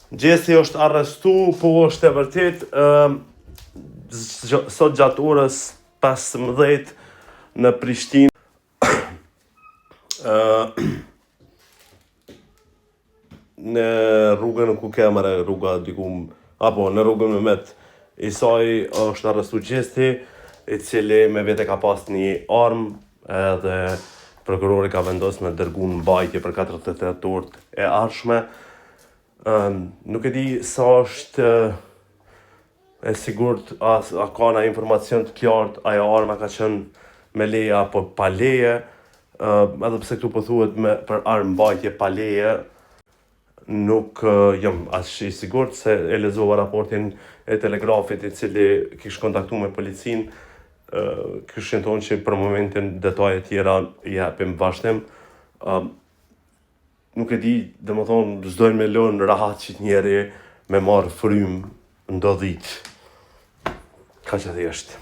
Gjesi është arrestu, po është e vërtet, sot gjatë orës 15 në Prishtinë, në rrugën ku kemare, rruga dikum, apo në rrugën Mehmet Isai është arrestu Gjesti, i cili me vete ka pas një armë edhe prokurori ka vendosur me dërgu në mbajtje për 48 orë e ardhshme. Nuk e di sa është e sigurt, a ka na informacion të qartë, ajo arma ka qenë me leje apo pa leje, edhe pse këtu po thuhet për armë mbajtje pa leje, nuk jam as i sigurt se e lexova raportin e Telegrafit i cili kish kontaktu me policinë, kishin thonë që për momentin detaje tjera i japim vazhdim. Nuk e di, domethënë s'dojnë me lënë rahat që njeri me marrë frymë ndodhit. Ka që thjesht.